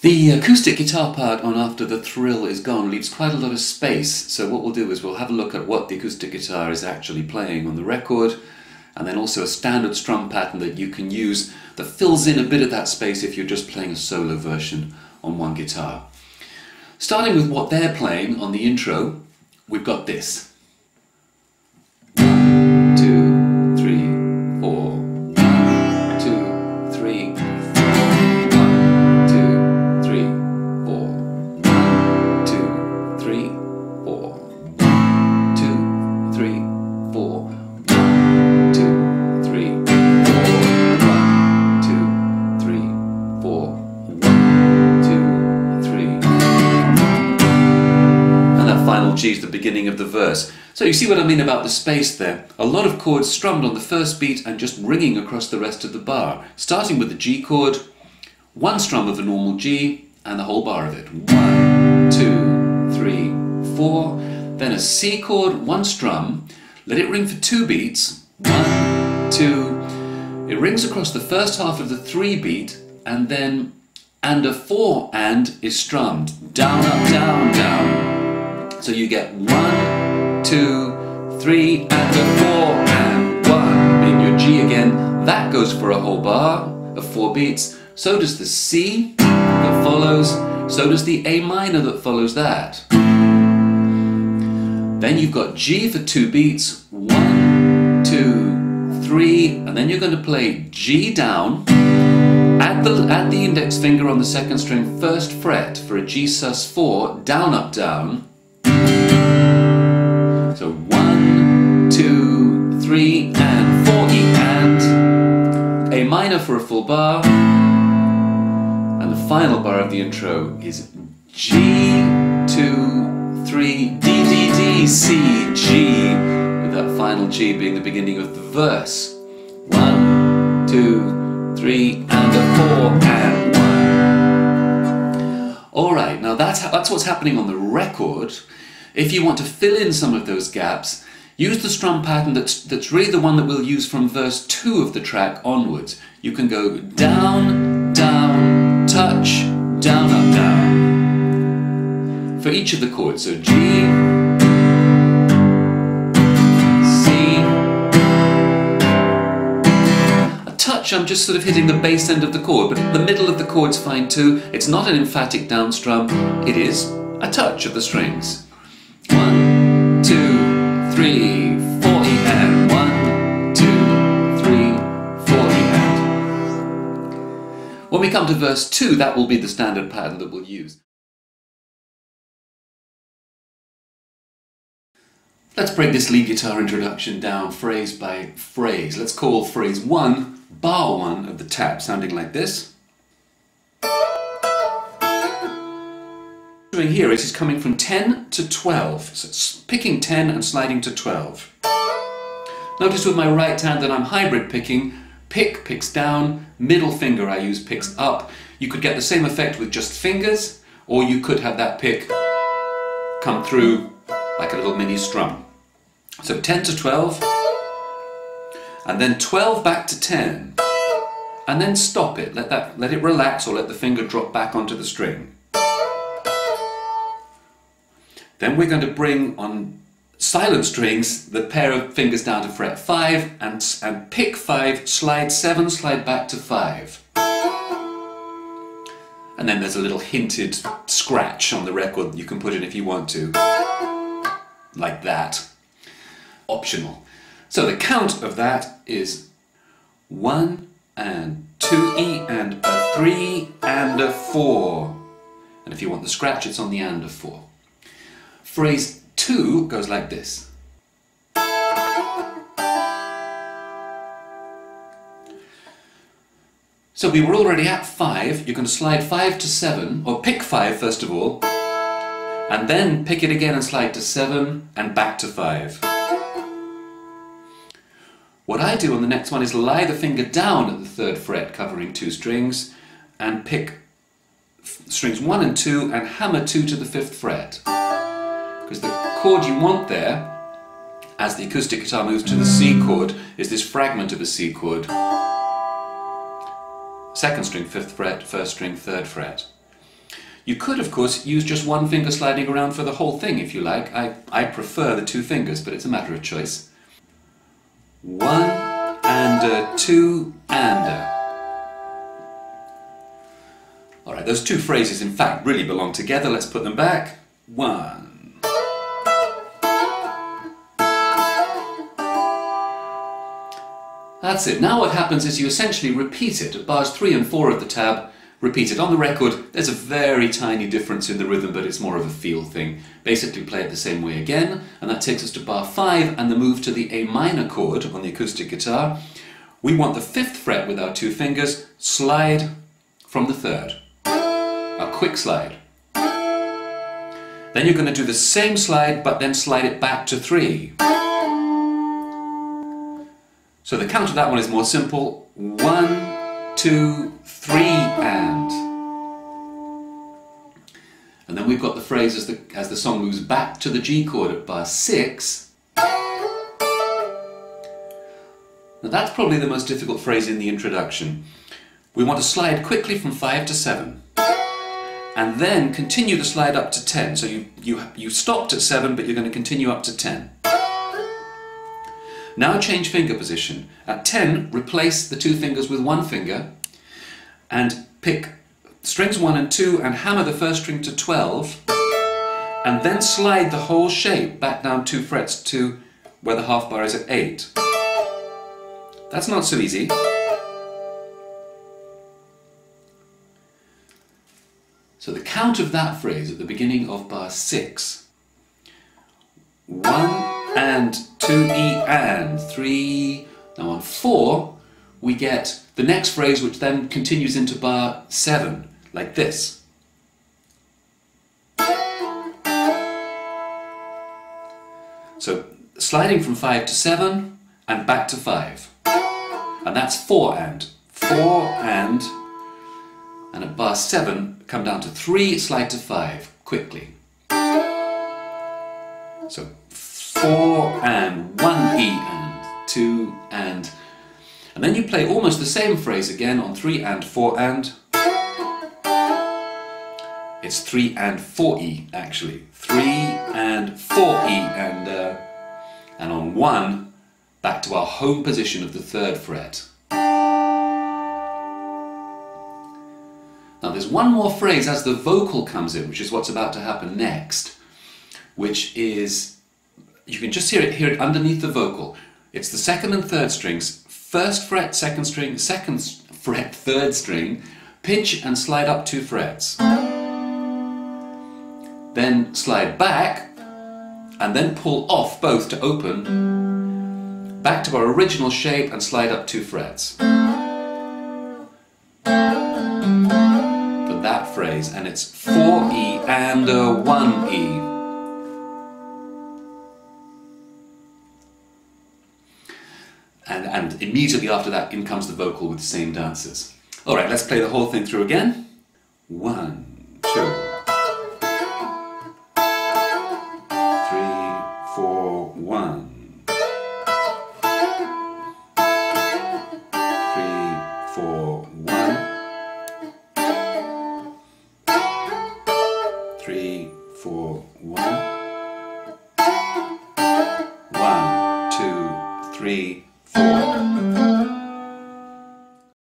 The acoustic guitar part on After the Thrill Is Gone leaves quite a lot of space, so what we'll do is we'll have a look at what the acoustic guitar is actually playing on the record, and then also a standard strum pattern that you can use that fills in a bit of that space if you're just playing a solo version on one guitar. Starting with what they're playing on the intro, we've got this. 1, 2, 3, 4. 1, 2, 3, 4. 1, 2, 3, 4. 1, 2, 3, 4. 1, 2, 3, 4. 1, 2, 3, 4. 1, 2, 3, 4. 1, 2, 3. And that final G is the beginning of the verse. So you see what I mean about the space there. A lot of chords strummed on the first beat and just ringing across the rest of the bar. Starting with the G chord, one strum of a normal G, and the whole bar of it. 1, 2, 3, 4. Then a C chord, one strum. Let it ring for 2 beats. 1, 2. It rings across the first half of the 3 beat, and then and a 4 and is strummed. Down, up, down, down. So you get 1, 2, 3, and a 4 and 1, being your G again. That goes for a whole bar of 4 beats. So does the C that follows. So does the A minor that follows that. Then you've got G for 2 beats. 1, 2, 3, and then you're going to play G down. Add the index finger on the 2nd string, 1st fret for a G sus4, down, up, down. So 1, 2, 3, and 4 E and A minor for a full bar, and the final bar of the intro is G, 2, 3, D, D, D, C, G, with that final G being the beginning of the verse. 1, 2, 3, and a 4 and 1. Alright, now that's what's happening on the record. If you want to fill in some of those gaps, use the strum pattern that's really the one that we'll use from verse 2 of the track onwards. You can go down, down, touch, down, up, down for each of the chords. So G, C. A touch, I'm just sort of hitting the bass end of the chord, but the middle of the chord's fine too. It's not an emphatic down strum, it is a touch of the strings. 1, 2, 3, 4 E and 1, 2, 3, 4 E and. When we come to verse 2, that will be the standard pattern that we'll use. Let's break this lead guitar introduction down phrase by phrase. Let's call phrase 1 bar 1 of the tap, sounding like this. What I'm doing here is coming from 10 to 12, so it's picking 10 and sliding to 12. Notice with my right hand that I'm hybrid picking. Pick picks down, middle finger I use picks up. You could get the same effect with just fingers, or you could have that pick come through like a little mini strum. So 10 to 12, and then 12 back to 10, and then stop it. Let it relax, or let the finger drop back onto the string. Then we're going to bring on silent strings the pair of fingers down to fret 5 and pick 5, slide 7, slide back to 5. And then there's a little hinted scratch on the record you can put in if you want to. Like that. Optional. So the count of that is 1 and 2 E and a 3 and a 4. And if you want the scratch, it's on the and of 4. Phrase 2 goes like this. So we were already at 5, you're going to slide 5 to 7, or pick 5 first of all, and then pick it again and slide to 7 and back to 5. What I do on the next one is lie the finger down at the 3rd fret covering 2 strings and pick strings 1 and 2 and hammer 2 to the 5th fret. Because the chord you want there, as the acoustic guitar moves to the C chord, is this fragment of a C chord. 2nd string, 5th fret, 1st string, 3rd fret. You could, of course, use just one finger sliding around for the whole thing if you like. I prefer the two fingers, but it's a matter of choice. 1 and a 2 and a. Alright, those two phrases in fact really belong together. Let's put them back. 1. That's it. Now what happens is you essentially repeat it at bars 3 and 4 of the tab. Repeat it on the record. There's a very tiny difference in the rhythm, but it's more of a feel thing. Basically play it the same way again, and that takes us to bar 5 and the move to the A minor chord on the acoustic guitar. We want the 5th fret with our two fingers, slide from the 3rd. A quick slide. Then you're going to do the same slide, but then slide it back to 3. So the count of that one is more simple. 1, 2, 3 and then we've got the phrase as the song moves back to the G chord at bar 6. Now that's probably the most difficult phrase in the introduction. We want to slide quickly from 5 to 7 and then continue the slide up to 10. So you stopped at 7, but you're going to continue up to 10. Now change finger position. At 10, replace the two fingers with one finger and pick strings 1 and 2 and hammer the first string to 12 and then slide the whole shape back down 2 frets to where the half bar is at 8. That's not so easy. So the count of that phrase at the beginning of bar 6. 1 and 2 E and 3. Now on 4 we get the next phrase, which then continues into bar 7, like this. So sliding from 5 to 7 and back to 5. And that's 4 and. 4 and at bar 7 come down to 3, slide to 5, quickly. So 4 and 1 E and 2 and then you play almost the same phrase again on 3 and 4 and. It's 3 and 4 E actually. 3 and 4 E and on 1 back to our home position of the 3rd fret. Now there's one more phrase as the vocal comes in, which is what's about to happen next, which is, you can just hear it underneath the vocal. It's the 2nd and 3rd strings, 1st fret, 2nd string, 2nd fret, 3rd string, pinch and slide up 2 frets. Then slide back and then pull off both to open, back to our original shape and slide up 2 frets. For that phrase, and it's 4 E and a 1 E. And immediately after that, in comes the vocal with the same dancers. All right, let's play the whole thing through again. 1, 2, 3, 4, 1. 3, 4, 1. 3, 4, 1. 1, 2, 3, 4.